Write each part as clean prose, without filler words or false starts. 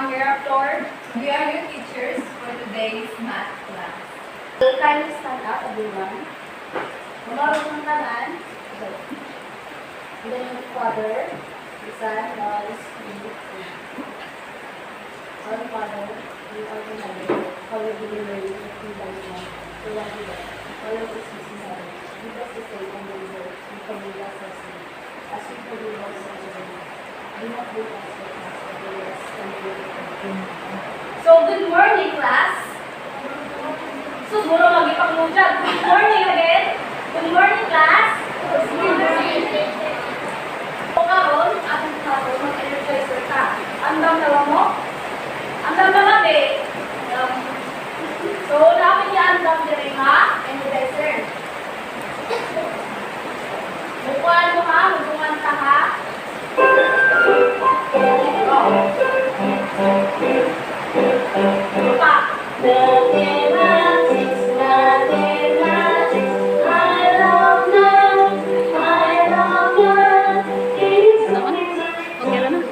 Hereafter, we are your teachers for today's math class. So, kindly stand up, everyone. Umarong ng tanan. And then yung Father, the Son, the Holy Spirit. Our Father, we are in heaven. Hallowed be your name, your kingdom come. Your will be done. Our Lord is in heaven. Give us this day and deliver, and forgive us our sins, as we forgive also our sins. Do not leave us with us, but deliver us from evil. So, good morning, class. So, muna mag-ipangmudyan. Good morning again. Good morning, class. Good morning. So, karon, ating karon, mag-energizer ka. Andam na mo? Andam na nga, be. So, namin niya andam din ha? Energizer. Bukuan mo ha? Bukuan ka ha? Mathematics, mathematics, I love math, it's something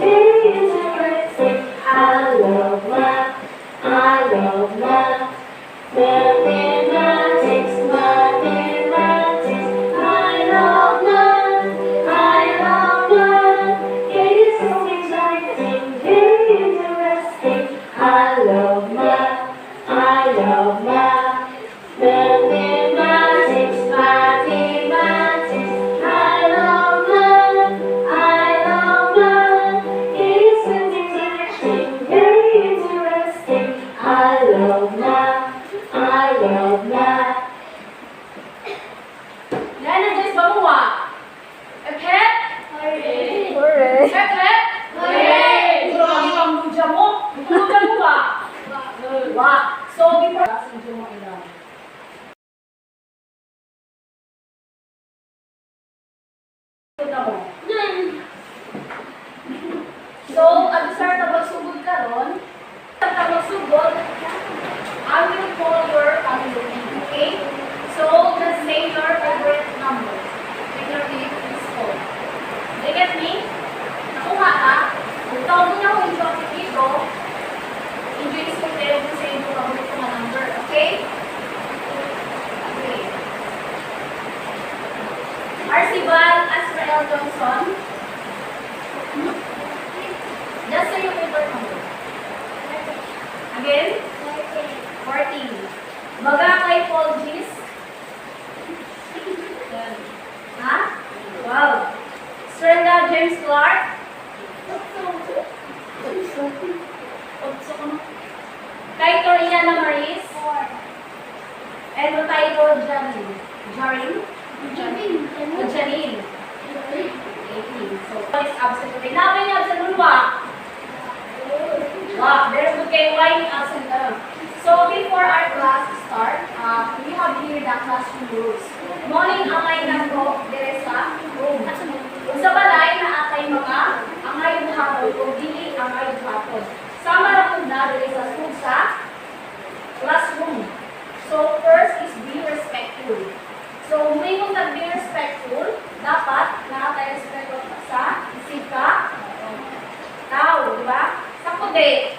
very interesting. I love math, mathematics, mathematics, I love math, it is so exciting, very interesting. I love math, mathematics, mathematics, I love math, it is so exciting, very interesting. I love math, Yan ang guys, bamuwa. Epet? Hooray! Epet? Hooray! Ito lang ang pangbuja mo. Pangbuja mo ba? Wa. So, before pangbuja mo ilang. Ito mo. So, ang start na magsugod ka ron. At ang magsugod, I will call your family. Okay? So, just say your favorite number. When your name is called. Do you get me? Nakuha ka? Kung tawag niya kung ito ang dito, enjoy is kung tayo kung sa inyo favorite ko na number. Okay? Okay. Arcibal Azrael Johnson. Just say your favorite number. Again? 14. Bagakay Paul Gis. Ha? Wow. Strenda James Clark. Kay Toriana Maris. And the title Janine. Janine. 18. So, what is absent today? Now, may absent mo ba? Wow, there's okay. Why absent ka? So, before our class start, we have here the classroom rules. Morning, amay na ko, dire sa room. Kung sa balay na atay mga amay buhaton, kung dili amay buhaton. Sama na kung na dire sa school sa classroom. So, first is be respectful. So, may kung nag-be respectful, dapat nakatay respectful sa isika, tao, di ba? Sakto din.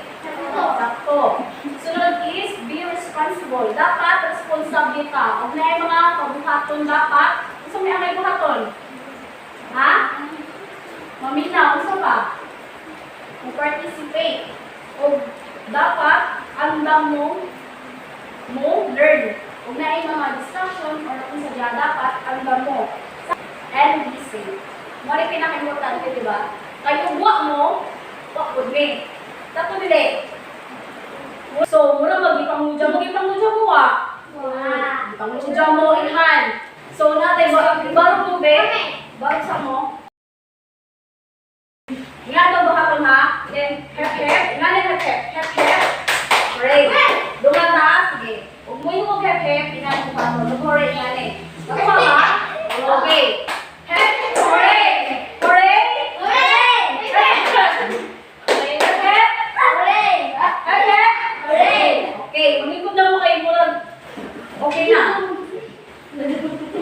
Sakto. Sunod is be responsible. Dapat responsable ka. Huwag na yung mga kabuhaton dapat. Gusto mo yung may buhaton? Ha? Mamina, gusto ba? Participate. O dapat, andam mo learn. Huwag na yung mga discussion or kung sadya dapat, andam mo. And be safe. Mari pinaka-importante, di ba? Kayo buwak mo, wak with me. Tato dili. So, muna mag-ipangudya mo ah. Ipangudya mo in hand. So, natin, barong mo be, barong sa mo. Nga daw bahapon ha. Then, hep. Nga na hep. Great. Dumata, sige. Huwag mo yung hep. Inaan mo pa mo. Nag-hooray nga na Nakuha ka? Okay. Hep. Hooray. Okay, umikot na mo kayo muna. Okay na.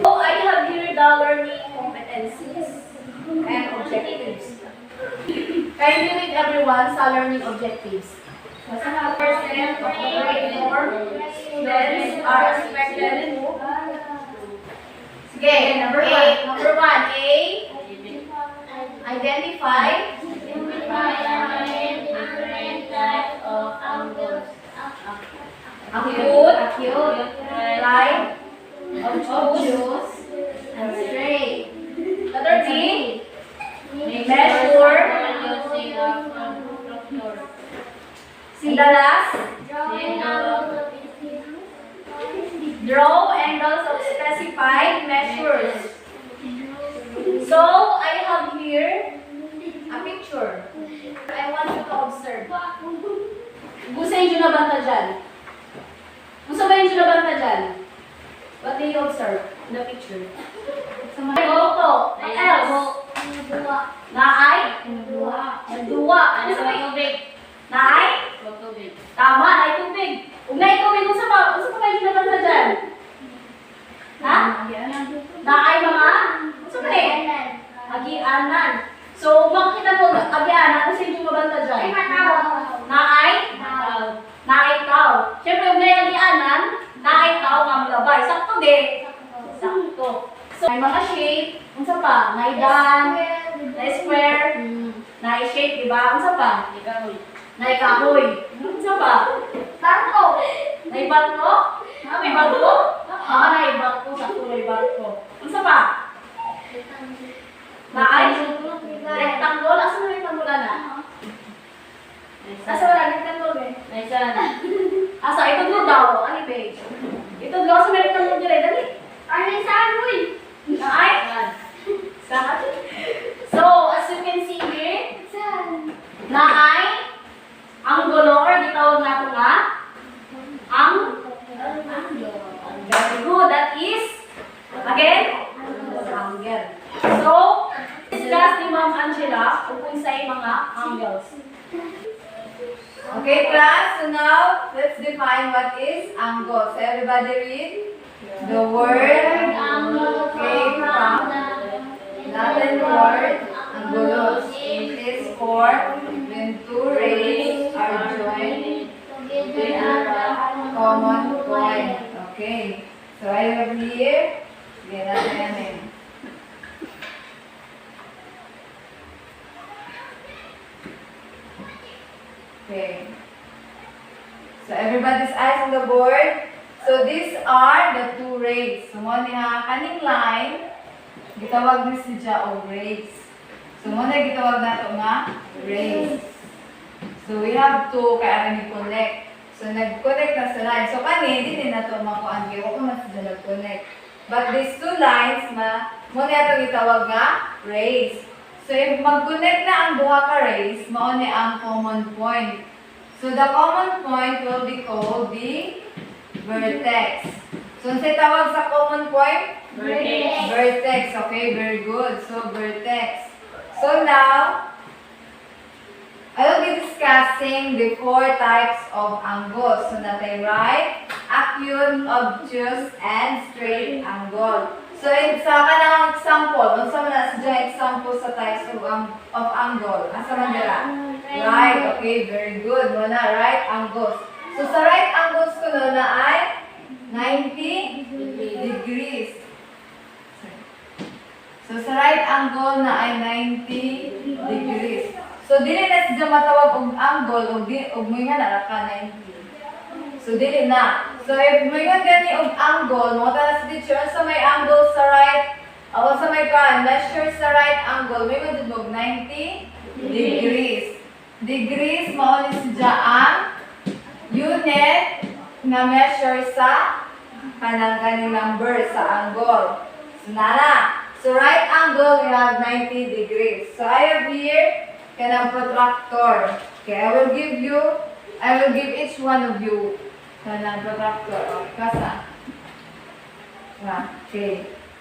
So, I have here the learning competencies and objectives. Kindly read everyone sa learning objectives. Percent of the grade 4 students are expected to. Sige, number one, A. Identify acute, light, obtuse, and straight. Letter B. Measure. The last. Draw angles of specified measures. So, I have here a picture. I want you to observe. Gusto yung nabanta dyan? Gusto ba yung nabanta dyan? What do you observe in the picture? What else? Naay? Nagduwa. Ano sa may tubig? Naay? Tama, naay tubig. Kung naay tubig, kung sa pa kayo nabanta dyan? Ha? Naay mga? Kung sa pa agianan. So, makikita mo, agianan, kung sino yung mabanta dyan? Naay? Naay tao. Siyempre, kung may agianan, naay tao nga magabay. Sakto di. Sakto. So, may mga shape. Kung sa pa? May dan, may square, may shape, diba? Kung sa pa? May kahoy. Kung sa pa? Barko. May barko? May barko? May barko. Sakto may barko. Kung sa pa? Naay? Rectangle? Asa mo rectangle na? Asa wala rectangle eh? Asa, ito mo daw. Ano page? Ito daw sa may rectangle dyan eh. Dali. Naay? Saan? So, as you can see here, naay anggulo or gitawag nato nga very good. That is again angle. So, discuss ni Ma'am Angela kung sa'y mga angles. Okay, class. So now, let's define what is angle. So everybody read the word. Okay, from Latin word angulos. It is for when two rays are joined with a common point. Okay. So I have here. Sige, natin yan. Okay. So everybody's eyes on the board. So these are the two rays. So mo niya kaning line gitawag ni siya og rays. So mo na gitawag nato nga rays. So we have to kaya ni connect. So nag-connect na sa line. So kani hindi na to makuan kay ko na sila nag-connect. But these two lines na mo na to gitawag nga rays. So, if mag-connect na ang duha ka rays, mao ni ang common point. So, the common point will be called the vertex. So, unsay tawag sa common point? Vertex. Vertex. Okay, very good. So, vertex. So, now, I will be discussing the four types of angles. So, natay right, acute, obtuse, and straight angle. So, sa kanang example, unsa man na sa example sa types of angle? Asa man dira? Right, okay, very good. Mo na right angles. So, sa right angles ko no na ay 90 degrees. So, sa right angle na ay 90 degrees. So, dili na siya matawag og angle og mo nga na ka 90. So, dili na. So, if may gani og angle, mo ta sa teacher sa may angle sa right, o sa may measure sa right angle, may gani og 90 degrees. Degrees, mao ni siya ang unit na measure sa kanang number sa angle. So, nana. So, right angle, we have 90 degrees. So, I have here kanang protractor. Okay, I will give each one of you kanang protractor. Kasa. Okay.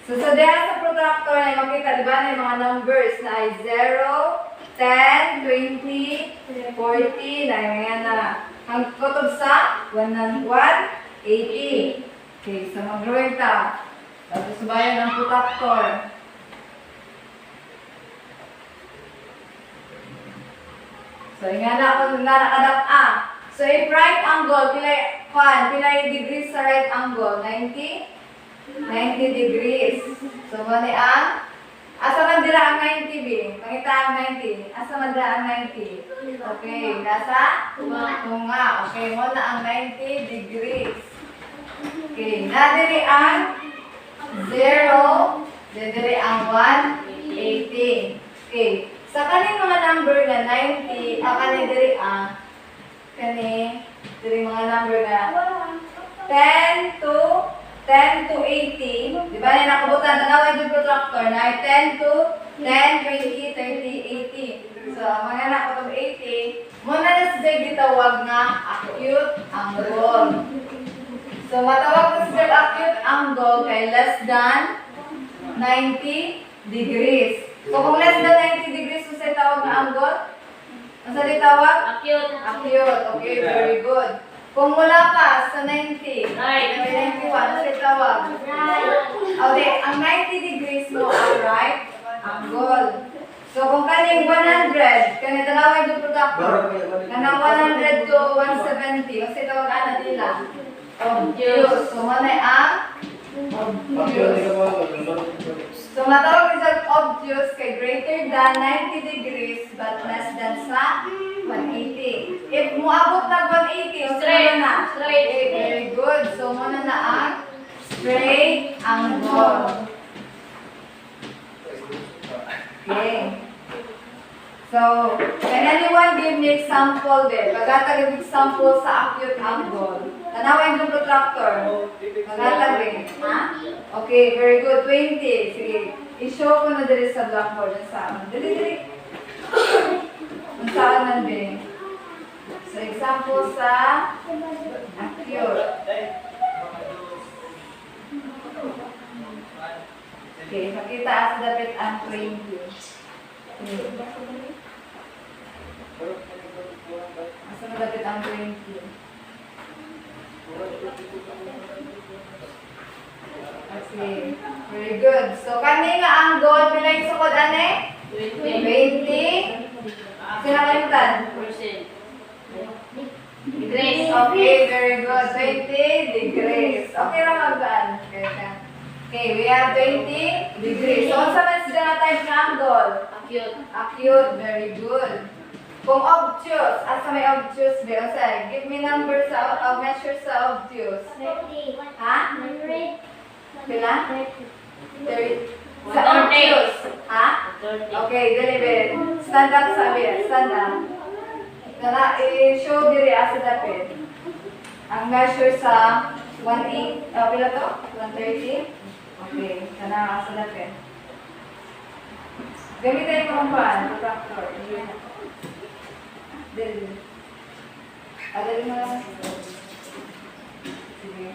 So, sa diha sa protractor na makita, di ba na yung mga numbers na ay 0, 10, 20, 40, na yung yan na. Ang kutob sa 180. Okay, so mag-drawing ta. Tapos subayan ng protractor. So, nga na ako nga nakadap So, if right angle, pilay degrees sa right angle? 90? 90 degrees. So, mali ang? Asa man dira ang 90, B? Pangita ang 90. Asa man dira ang 90? Okay, nasa? Tunga. Okay, mo na ang 90 degrees. Okay, nadiri ang 0, nadiri ang 180. Okay, sa kaning mga number na 90, kani diri ang diri mga number na 10 to 80. Di ba na nakabutan tanawin yung protractor na 10 to 10, 20, 30, 80. So, ang mga nakatong 80, muna na sa gitawag na acute angle. So, matawag na sa acute angle kay less than 90 degrees. So, kung less than 90 degrees, so sa tawag na angle? Ano sa tawag? Acute. Acute. Okay, very good. Kung mula pa sa 90, Right. 91, ano sa tawag? Okay, ang 90 degrees mo ang right angle. So, kung kaning 100, kanina tanawin yung protractor, kanang 100 to 170, kasi tawag ana nila. Obtuse. So, manay ang obtuse. So, matawag sa obtuse kay greater than 90 degrees but less than sa 180. If muabot na 180, o Straight. na? Straight. Okay, very good. So, muna na ang straight angle. Okay. So, can anyone give me example there? Pagkatag example sa acute angle. Tanawin yung protractor. Pagkatag ha? Okay, very good. 20. Sige. I-show ko na dali sa blackboard. Saan? Dali. Ang saan nandun? So, example sa acute. Okay, makita sa dapat ang 20. Asa na dapat ang 20? Okay, very good. So, kani nga ang goal, pilay sukod ane? 20. Sinakalimutan? Degrees. Okay, very good. 20 degrees. Okay lang mag-aan. Okay, we have 20 degrees. So, sa man sila na type ng angle? Acute. Acute, very good. Kung obtuse, asa may obtuse, be, say, give me numbers of measure sa obtuse. Ha? Pila? 30. Sa 130. obtuse. Ha? Okay, deliver. Stand up, sabi. Stand up. Tara, i-show diri asa dapit. Ang measure sa 180, pila to? 130? Okay, tara asa dapit. Gamitin mo ang paan, protractor. Dili. Dali mo lang. Sige.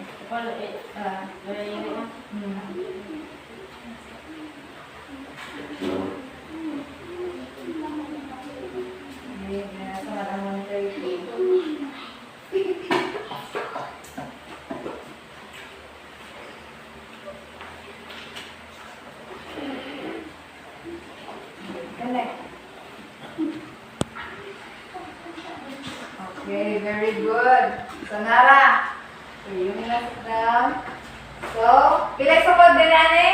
Nasa matamang 30. Connect. Okay, very good. So, Nara. So, yung last down. So, pila sa kod din, ane?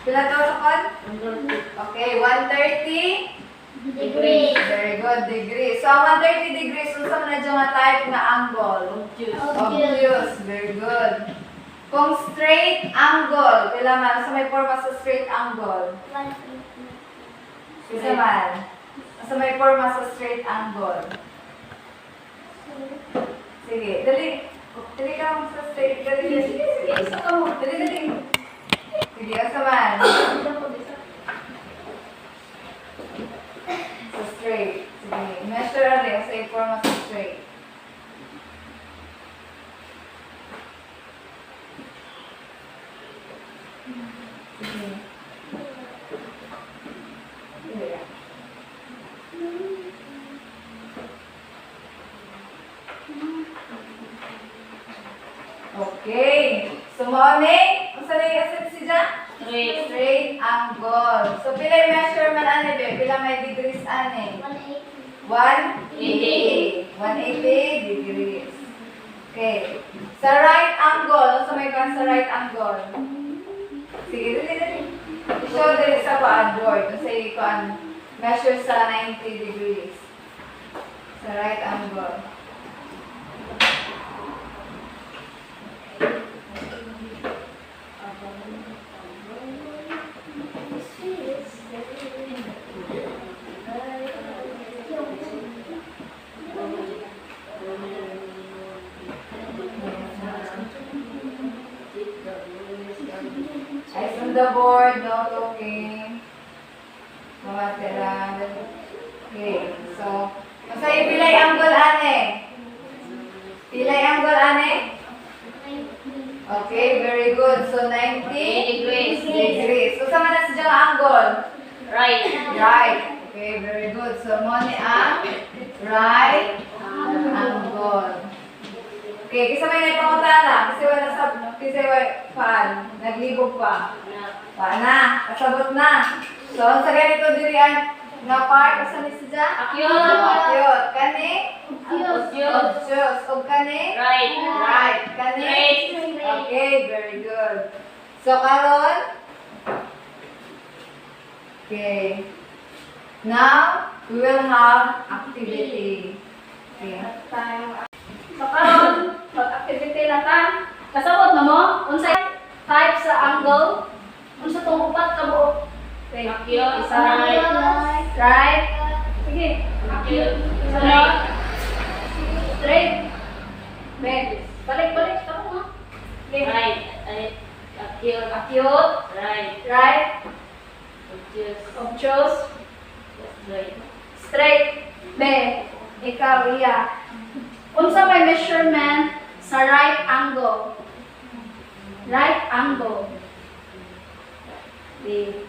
Pila to sa kod? Okay, 130 Degrees. Very good, degree. So, ang 130 degrees, kung saan na dyan nga type na angle? Obtuse. Very good. Kung straight angle, pila man, sa may forma sa straight angle? Isa man. Sa may forma sa straight angle. Sige, dali. Dali ka mo sa straight. Dali. Dali. Sige, asa man. Sa straight. Sige, measure rin sa forma sa straight. Sige. Sige. Okay. So, morning. Kung saan yung asset si Jan? Straight angle. So, pila yung measurement, ane, be? Pila may degrees, ane? 180. 180 degrees. Okay. Sa right angle, sa may kan sa right angle. Sige, dali. Show dali sa kuan board. Kasi kuan measure sa 90 degrees. Sa right angle. Eyes on the board, no looking. Mga tira. Okay, so, masaya pilay angle, ane? Pilay angle, ane? Okay, very good. So, 90 degrees. So, sama na sa diyang angle? Right. Right. Okay, very good. So, mo ni ang right angle. Okay, kasi may naipangutana. Kasi wala sa, kasi paan, naglibog pa. Paana, kasabot na. So, sa ganito diri ang nga part, asa ni siya? Akyot. Kani? Odyos. O kani? Right. Kani? Okay, very good. So, karon? Okay. Now, we will have activity. Okay. So karon, pag-activity na ta. Kasabot na mo, unsay type sa angle, unsa tong upat ka buok. Okay, isa right. Sige, isa right. Straight. Ben, balik ka mo. Okay. Acute. Right. Obtuse. Straight. Ben, ikaw, iya. Unsa may measurement sa right angle? Right angle. Di.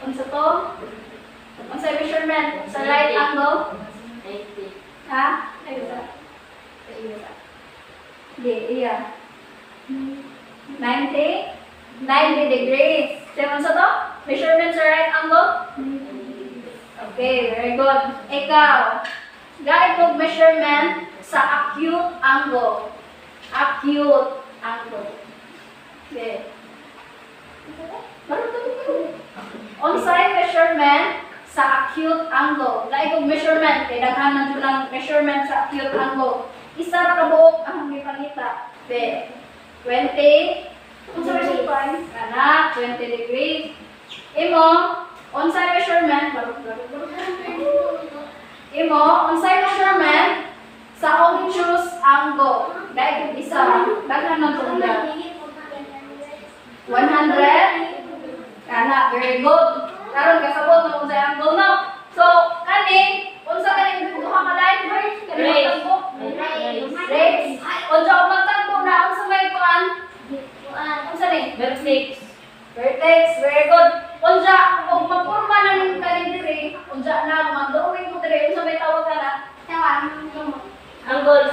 Unsa to? Unsa may measurement sa right angle? 90. Ha? Ay, isa. Di, iya. 90 degrees. So, unsa to? Measurement sa right angle? Okay, very good. Ikaw, guide mo measurement sa acute angle. Acute angle. Okay. Unsay measurement sa acute angle. Lain kong measurement, kay daghanan jud lang measurement sa acute angle. Isa ra ka buok ang gipangita. Be. 20. Unsa measurement? Kana 20 degrees. Imo, unsay measurement? Imo, unsay measurement sa obtuse angle. Lain kong isa. Daghanan to na. 100. Kana, very good. Karon kasabot na unsay angle no. So, kani, unsa kani duha ka line first? Kani magtagbo? Race. Unsa ang magtagbo na unsa may kuan? Unsa ni? Vertex. Vertex, very good. Unsa og mapurma na ning kani diri, unsa na mag-drawing mo diri, unsa may tawag kana? Angles.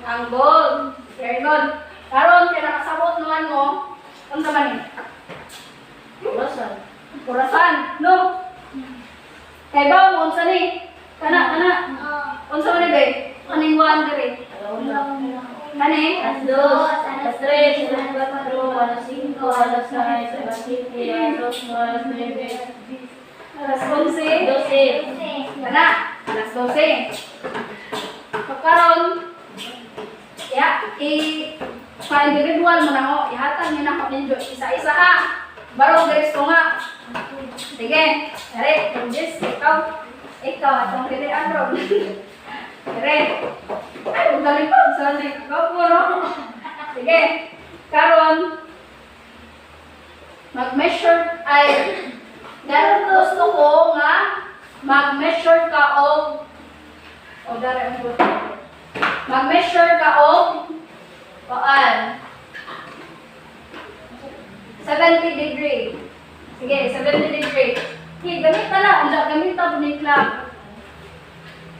Angle. Very good. Karon kay nakasabot naman mo, unsa man ni? Kurasan. Kurasan, no? Kay ba mo unsa ni? Kana. Unsa man ni be? Kaning one diri. Kani? Alas 2, alas 3, alas 4, alas 5, alas 6, alas 7, alas 8, alas 9, Alas 11. 12. Kana? Alas 12. Pagkaron, sa individual mo na ho, ihatag niyo na kami isa-isa ha. Barong guys ko nga. Sige, dali, Jess, ikaw atong dili andro. Dire. Ay, magaling pa sa ni. Go po no. Sige. Karon mag-measure ay dahil gusto ko nga mag-measure ka og dara ang gusto. Mag-measure ka og paan 70 degree. Sige, 70 degree. Sige, gamit na lang. Gamit na po ni clock.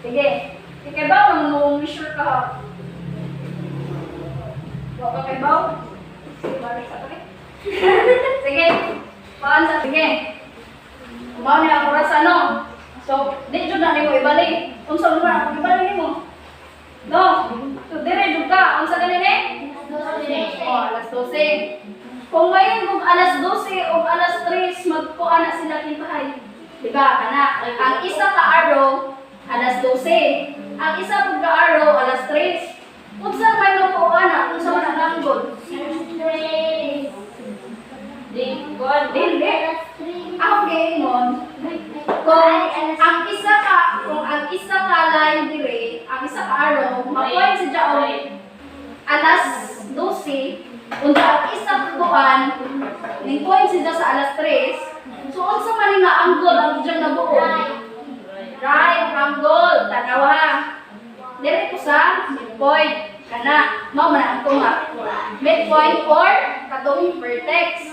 Sige. Sige ba, mag-measure ka ha? Huwag ka kay Bao? Sige, balik sa pati. Sige. Paan sa sige. Kumaw niya ang oras ano. So, di dyan na niyo ibalik. Unsa naman ang ibalik mo? No. So dire jud ka. Unsa ganini? Oh, alas 12. Kung ngayon kung alas 12 o alas 3 magkuha na sila kintahay. Diba? Kana ang isa ka araw alas 12. Ang isa pud ka araw alas 3. Unsa may magkuha na? Unsa man ang langgod? Dili. Ako giingon. Kung ang isa ka line dire, ang isa ka araw, makuha si Jaon alas 12, kung ang isa kuan, ning point siya sa alas 3, so unsa man nga angle ang diyan nabuo? Right, angle, tanawa ha. Dire ko sa midpoint, kana, mao man ang tunga. Midpoint or katong vertex.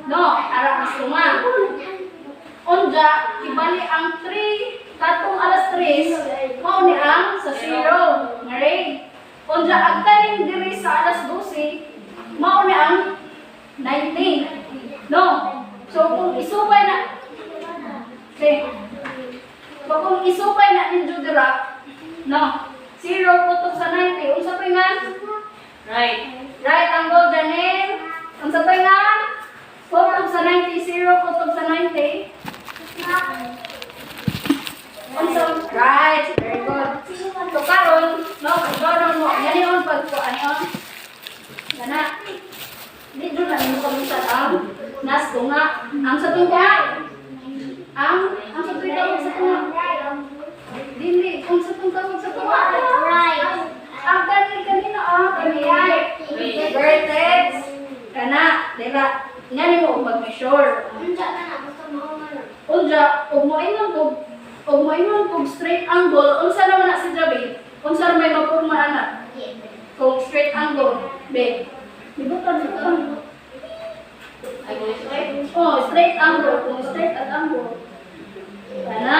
No, ara mas tunga. Unja, ibali ang 3, katong alas 3, mao ni ang sa 0, nga ray. Unja, agtaning diri sa alas 12, mao ni ang 19. No? So, kung isubay na, kung isubay na ninyo dira, no? 0 kutob sa 90, unsa pa nga? Right angle, Janine. Unsa pa nga? Kutob sa 90, 0 kutob sa 90. Unsa? Right, very good. So, karon, no? Karon mo, yan yun, pagkuhan yun. Gana. Di doon na yung kamutan ang nas tunga. Ang sa tunga. Ang sa tunga. Sa tunga. Dili. Ang sa tunga. Sa tunga. Ang kanina. Kanina. Vertex. Kana. Dila. Nga mo mag-measure. Unja. Kung mo ingon kung straight angle. Unsa naman na si Javi. Unsa may mapurma anak. Kung straight angle. Be. Dibutan. Oh, straight angle. Kung straight at angle. Kana.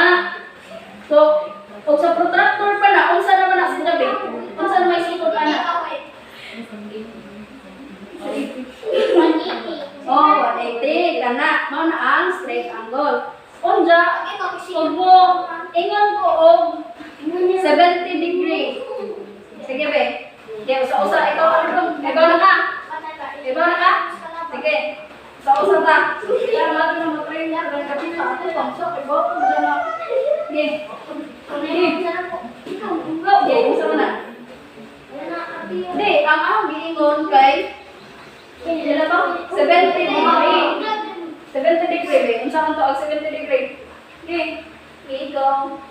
So, kung sa protractor pa na, unsa naman na si Javi? Unsa na may sikot anak? Oh, 180. Kana. Mao na ang straight angle. Unja, kung mo, ingon ko og 70 degree. Sige, be. Okay, usa-usa. Ikaw na ka. Sige. Usa-usa ta. Kaya natin na matrain niya. Kaya kapita ako. Pangso. Ibo. Diyan na. Okay. Okay, usa mo na. Hindi, ang ahong giingon kay ilan ba? 70 degree. 70 degree, be. Unsa man to ang 70 degree? Okay. Ikaw.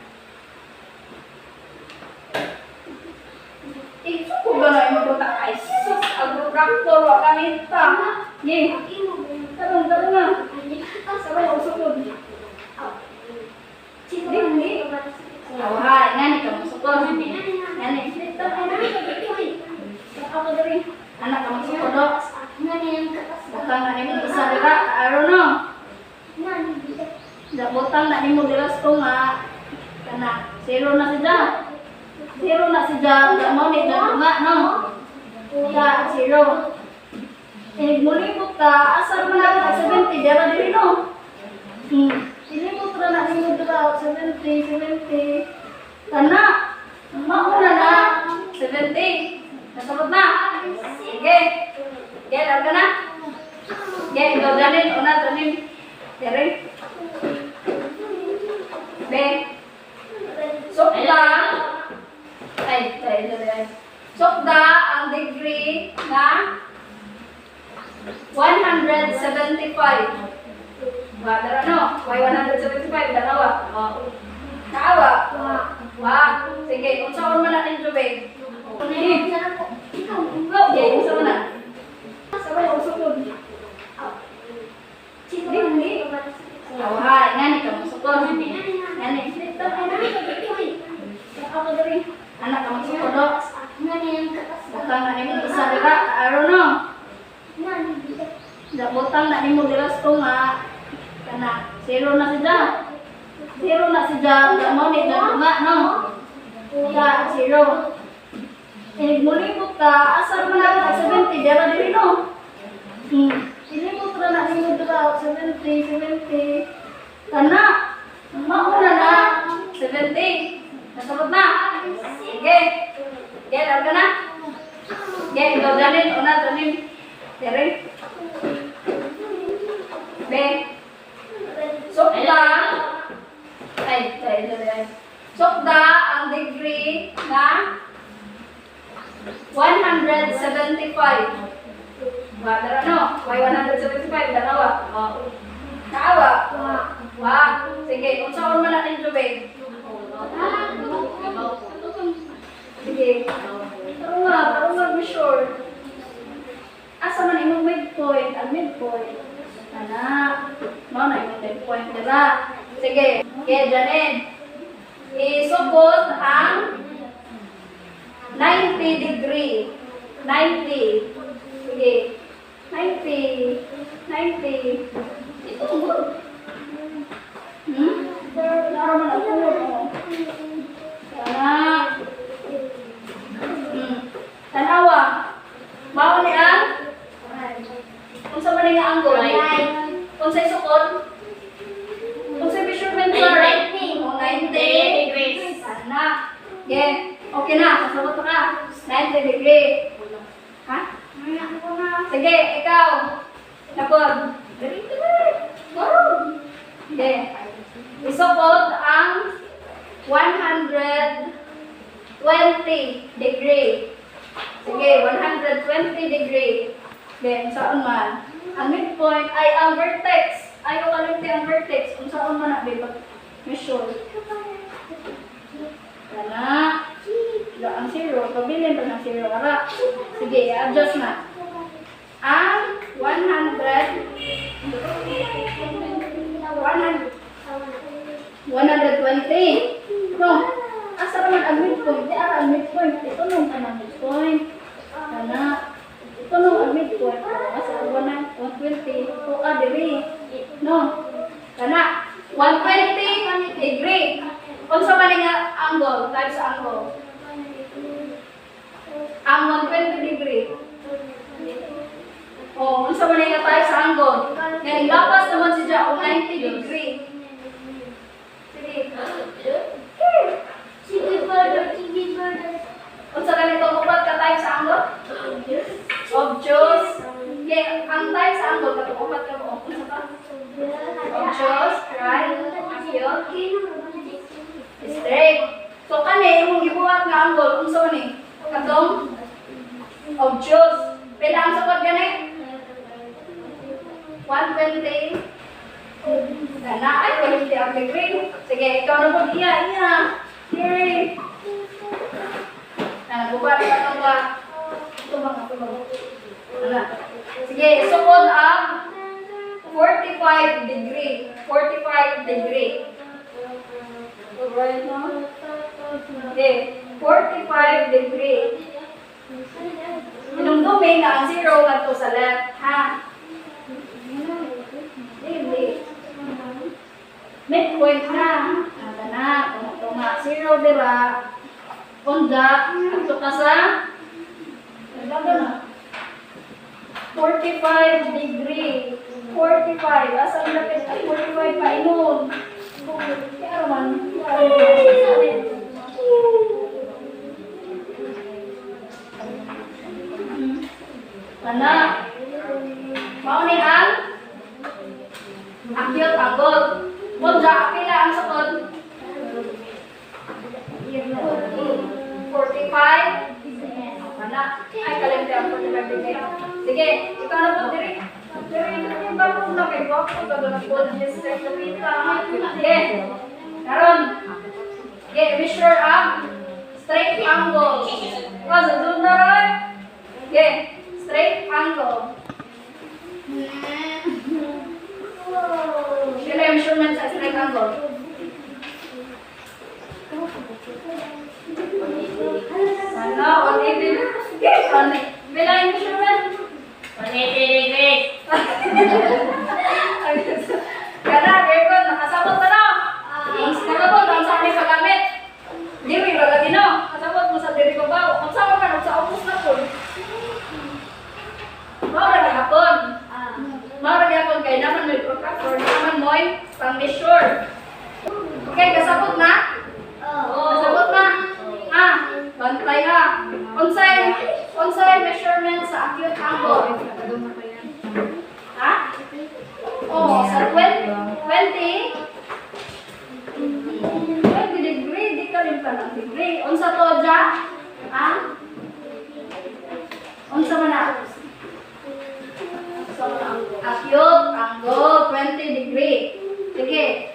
Ito ko ba na yung magpunta? Ay, sus! Agro-tractor, wakanita. Ye. Tarong na. Sabay, usukod. Hindi. Awahay, ngani ka masukod. Ngani. Ako dari. Anak ka masukod, no? Butang na nimo isa dira. Aro, no? Butang na nimo dira sa tunga. Kana. 0 na siya. 0 na si Jam, mo ni tunga, no? Ya, 0. Mulibot ka, asar mo na ka 70, dara diri, no? Ilibot ra na nimo dira 70. Kana, mauna na 70. Nasabot na. Sige. Sige, larga na. Sige, ikaw Janin, una Janin. Dere. Be. Sokda. Sokda ang degree na 175. Dara no? Why 175? Dalawa. Naawa? Sige, kung saan man natin ito, babe. Okay, kung saan man na. Sabay, usukod. Hindi. Awahay, ngani ka masukod. Ngani. Ako dari. Anak ka masukod, no? Butang na nimo isa dira. Aro, no? Butang na nimo dira sa tunga. Kana. 0 na siya. 0 na siya. Mo ni tunga, no? Ya, 0. Mulibot ka, asar mo na ka 70, dara diri, no? Ilibot ra na nimo dira 70. Kana, mauna na 70. Nasabot na. Sige. Sige, laro ka na. Sige, ikaw danin. Una, danin. Tere. Be. Sokda. Sokda ang degree na 175. Dara no? Why 175? Dalawa. Naawa. Wa. Sige, kung saan man natin tubig. Sige. Pero nga, be sure. Asa man imong midpoint? Ang midpoint. Anak. No, na imong midpoint. Diba? Sige. Okay, Janin. Isubot ang 90 degree. 90. Sige. 90. 90. Ito mo. Laro man ako. Anak. Tanawa. Mao ni ang kung sa man nga angle. Kung sa sukod. Kung sa measurement sir. 90 degrees. Anak. Okay. Okay na. Kasabot ka. 90 degree. Ha? Sige, ikaw. Napod. Okay. Isukod ang 120 degree. Sige, 120 degree. Then, saan man? Ang midpoint ay ang vertex. Ayaw kalimti ang vertex. Kung saan man na, babe, measure. Kana. Ang zero. Pabilin pa ng zero. Ara. Sige, adjust na. Ang 120. No. Asa naman ang midpoint? Di ara ang midpoint. Ito nung kanang midpoint. Kana. Ito nung ang midpoint. Asa ang 120. Ito diri. No. Kana. 120 degree. Kung sa man nga angle, type sa angle. Ang 120 degree. O, kung sa man nga type sa angle. Ngayon, lapas naman siya o 90 degree. Sige. Kung sa ganito, upat ka type sa angle? Obtuse. Okay, ang type sa angle, upat ka mo. Kung sa ka? Obtuse, right? Acute. Straight. So, kani, kung ibuhat nga angle, kung saan ni? Katong obtuse. Pila ang sapat gani? 120. Gana, ay, 20 ang degree. Sige, ikaw na po, iya. Here. Bubat ka ito ba? Ito ba? Sige, sukod ang 45 degree. 45 degree. Right now? Okay, 45 degree. Inumdumi na ang zero nga to sa left, ha? Hindi. Midpoint na. Ada na. Tunga. Zero, diba? Kunda. Ito ka sa? Nagdaga na. 45 degree. 45. Asa ang lapit? 45 pa inon. Kaya naman. Mana? Mau ni ang acute angle. Kunda, pila ang sakot? 45. Mana? Ay, kalimti ang 45 degree. Sige, ikaw na po diri. Diri, yung bagong na kayo. Kung gagawin po, just straight to pita. Sige. Karon. Sige, measure ang straight angle. Kasi doon na rin. Sige, straight angle. Sila yung measurement sa straight angle. Sana, 180. Yes, bila yung measurement? 180 degrees. Kada, Virgon, nakasabot na na. Nakasabot, ang saan may paggamit. Hindi mo yung lagi no. Kasabot mo sa diri ko ba? Ang saan ka, sa opus na po. Maurag hapon. Maurag hapon kayo naman may protractor. Naman mo pang measure. Okay, kasabot na? Kasabot na. Bantay ha. Unsay measurement sa acute angle? Ha? Oh, sa 20 degree, di ka rin ka ng degree. Unsa to dya? Ha? Unsa man na? Acute angle, 20 degree. Sige.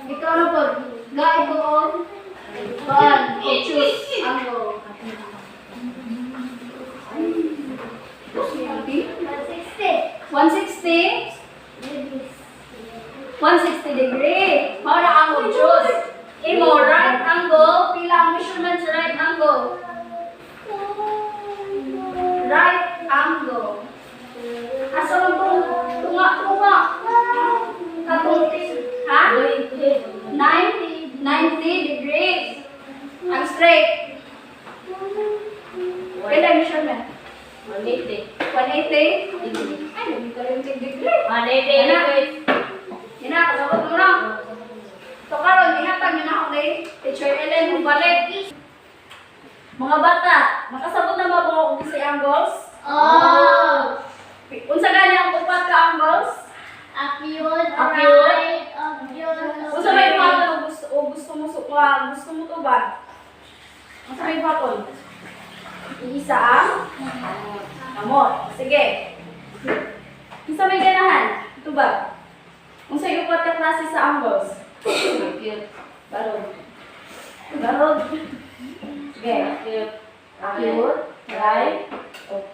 Ikaw na po. Guide ko on. One, choose angle. 160? 160 degree. How na angle choose? Imo, right angle. Pila ang measurement sa right angle? Right angle. Asa man po? Tunga. Katong ha? 90 degrees. Ang straight. Kailan measurement? 180. 180? Ay, hindi ka rin degree. 180 degrees. Hina, kasabot mo na. So, karon ihatag nyo na ako kay Teacher Ellen kung balik. Mga bata, nakasabot na ba mo kung si angles? Oh! Unsa gani ang upat ka angles? Acute. Unsa may paton gusto mo tuban? Unsa may paton? Isa ang amot. Sige. Unsa may ganahan? Tuba. Unsa yung upat ka klase sa angles? Acute. Garod. Sige. Acute. Right. Acute.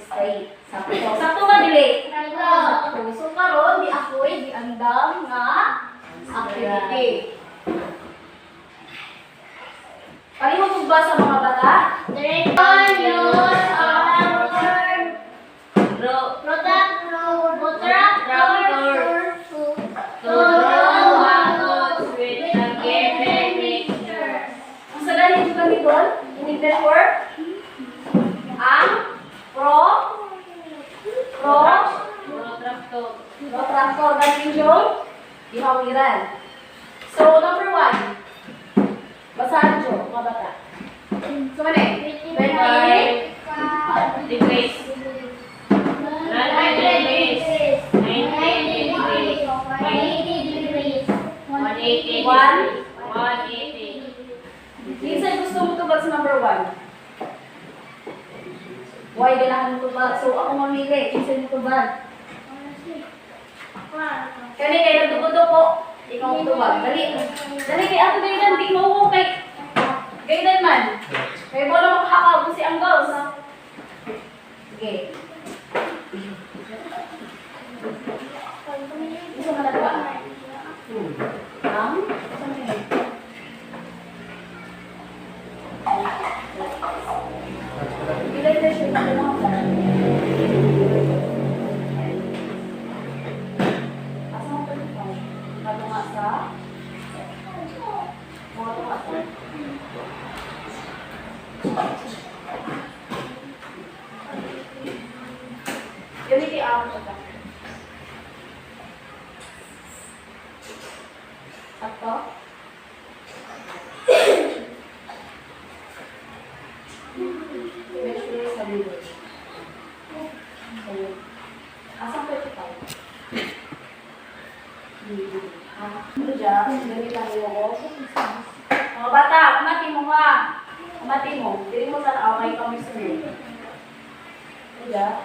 Straight. Sakto ba dili? Sakto. So karon di ako'y di andam nga activity. Palihog mo ba sa mga bata? Ang sa dali ito kami doon, inigdal work, ang tractor galing yung ihawiran. So, number 1, basahan nyo, mga bata. So, ano eh? 20 degrees. 90 degrees. 180 degrees. Minsan gusto mo tubag sa number 1. Why ganahan mo tubag? So, ako mamili. Minsan mo tubag. Kani kayo nagdugo-dugo. Ikaw mo tubag. Dali. Dali kay ato gaydan. Di mo kay gaydan man. Kaya mo na makakakaw si angles. Sige. Gusto mo na tubag? Sakto? Measure sa bibig. Asang pwede pa? Ano dyan? Ganit lang yung mga bata, kumati mo nga. Kumati mo. Dili mo sa away kami sa iyo. Ano dyan?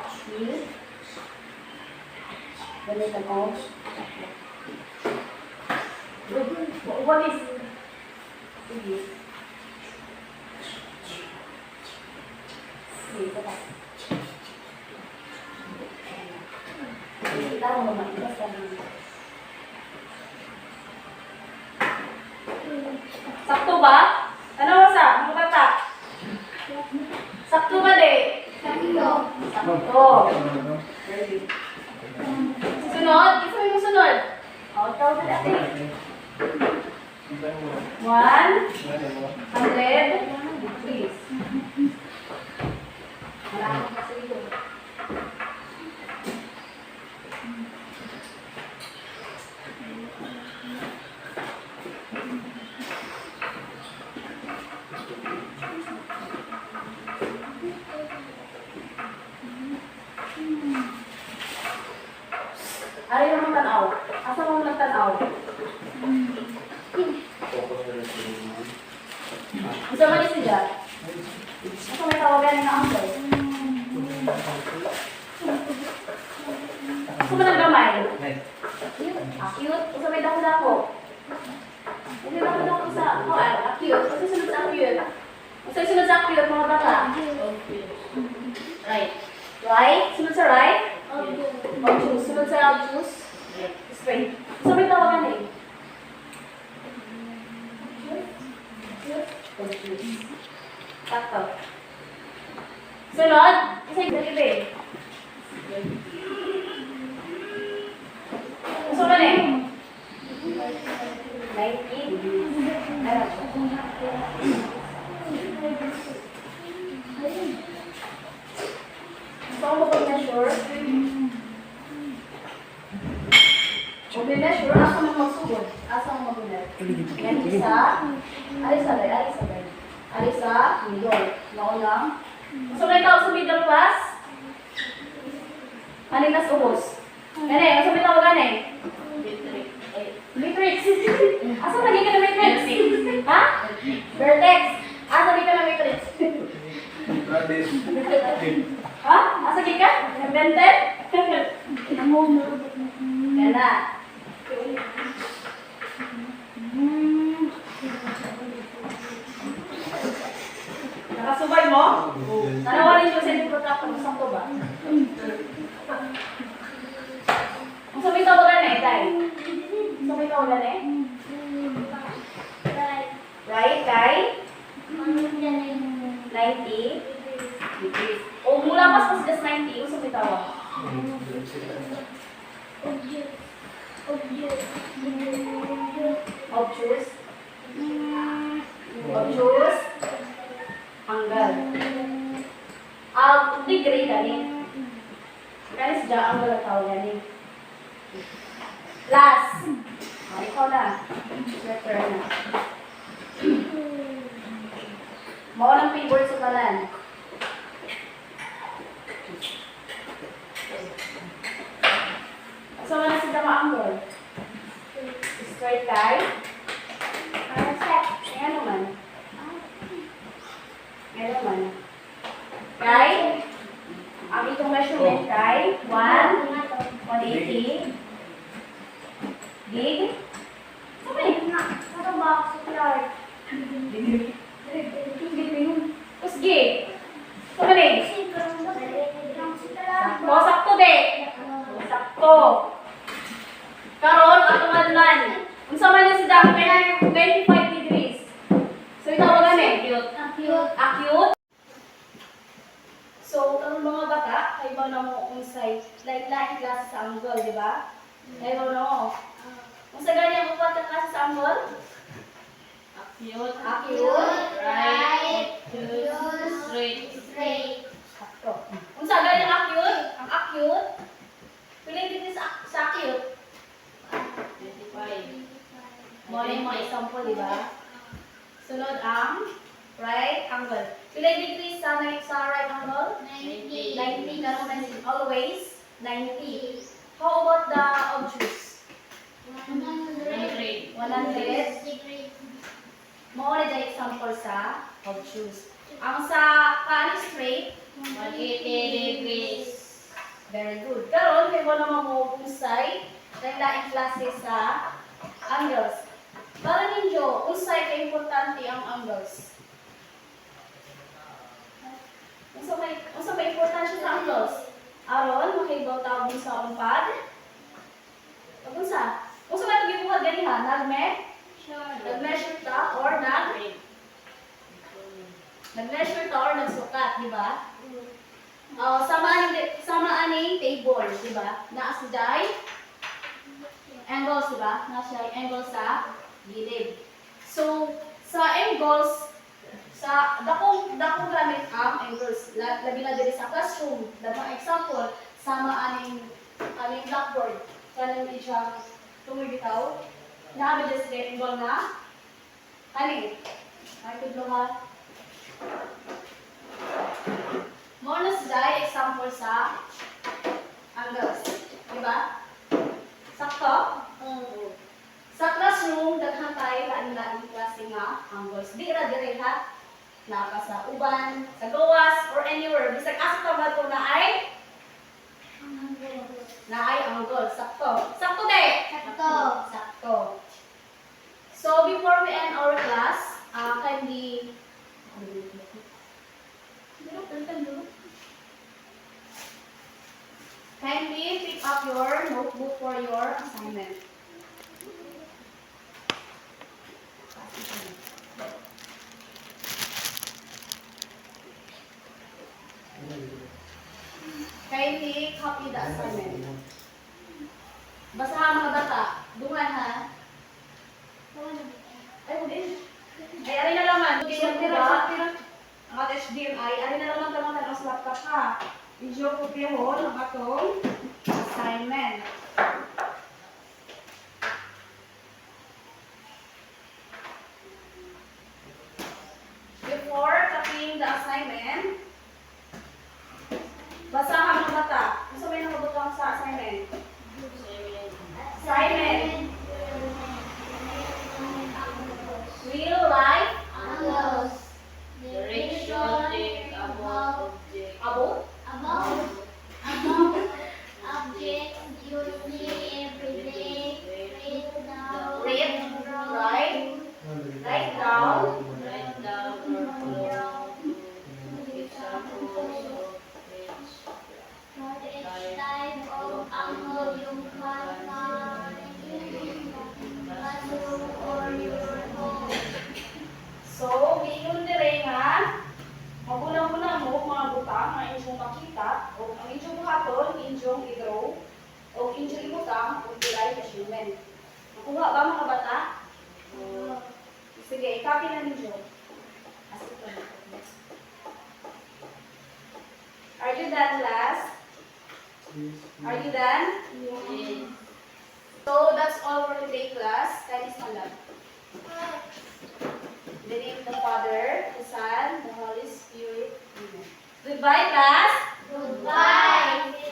Ganit ako. What is? Sige. Sige, ito pa. Kita mo naman. Basta naman. Sakto ba? Ano mo sa? Mga bata? Sakto ba di? Sakto. Ready. Sunod? Isa mo sunod? O, tawag na natin. 100 degrees. Marami kasi ito. Ari naman tanaw. Asa mo nagtanaw? Gusto mo ni siya? Asa may tawagan ni na uncle? Asa mo naggamay? Acute? Asa may dako-dako? Hindi dako-dako sa... acute. Asa sunod sa acute? Asa sunod sa acute, mga bata? Right. Right? Sunod sa right? Obtuse. Sunod sa obtuse? Straight. Asa may tawagan eh? Obtuse. Sakto. Sunod? Isa yung dalibe. Gusto mo na eh? 90. Gusto mo mag-measure? Mag-measure? Asa mo magsugod? Asa mo magulat? Yan isa. Alisa, day. Alisa, middle. Naulang. Gusto mo ikaw sa middle class? Manilas ubos. Gani, gusto mo ikaw gani? Matrix. Asa lagi ka na matrix? Ha? Vertex. Asa lagi ka na matrix? Ha? Asa lagi ka? Invented? Yan na. Nakasubay mo? Nanawarin yung sa'yo protractor mo. Saan ko ba? Ang sabi tawagan eh, Tay. Ang sabi tawagan eh? Right, Tay? 90 degrees. O mula pas just 90, ang sabi tawag? Obtuse. Obtuse. Anggal. Degree gani. Kaya sadya anggal at tawag gani. Last. Ikaw na. Your turn na. Maulang favorite sa balan. So, ano si Dama Anggol? Straight line. Ngayon naman. Kay, ang itong measurement kay 180. Dig. Sabay na. Sa box, supply. Usgi. Sabay. Sakto de. Sakto. Karon ato madlan. Unsa man yung si Dako kay 25 degrees. So ito wala ni. Acute. So ang mga bata kay ba na mo unsay lain-lain klase sa angle, di ba? Kay ba na mo. Unsa gani ang upat ka klase sa angle? Acute. Right. Straight. Sakto. Unsa gani ang acute? Ang acute. Pili dito sa acute. 25. Mo na yung mga example, di ba? Sunod ang right angle. Pili degrees sa right angle? 90. Karon na always 90. How about the obtuse? 100. 100. Mo na yung example sa obtuse. Ang sa straight, 180 degrees. very good. Karon kay wala mo unsay lain-lain klase sa angles. Para ninyo, unsay ka importante ang angles? Unsa may importante sa angles? Aron makibaw tawag sa umpad. Unsa ba ito gibuhat ganiha? Nag-measure ta or nagsukat, di ba? Sama aning table, di ba? Naa si Jai angles, di ba? Na siya angle sa gilid. So, sa angles, sa dakong gamit ang angles. Labi na diri sa classroom. Dabang example, sama aning blackboard. Kanang di siya tumibitaw. Naabi diri sa angle na ani. Ay tudlo ha. Mo na sa example sa angles, di ba? Sakto? Sa classroom, daghan tayo lain-lain klase nga angles. Di ra dire ha. Naka sa uban, sa gawas, or anywhere. Bisag asa ta ba ito na ay angle. Sakto. Sakto de. Sakto. So before we end our class, kindly pick up your notebook for your assignment. Kindly copy the assignment. Basahan mga bata. Dungan ha. Ay, hindi. Ay, ari na naman. Tira. Ang at HDMI. Ari na naman tamangan ang laptop ha. Video ko pihon ang atong assignment. Before copying the assignment, basahan mga bata. Gusto may nakabutang sa assignment? Assignment. Real life. Direction take about object. About. Read. Write down. Write down or follow examples of So, giingon dire nga, mabuna-buna mo mga butang nga inyong makita o ang inyong buhaton, inyong i-draw o inyong ibutang o i-write measurement. Nakuha ba mga bata? Sige, i-copy na ninyo. Are you done, class? Are you done? Yes. So, that's all for today, class. That is my love. In the name of the Father, the Son, the Holy Spirit. Amen. Goodbye, class. Goodbye.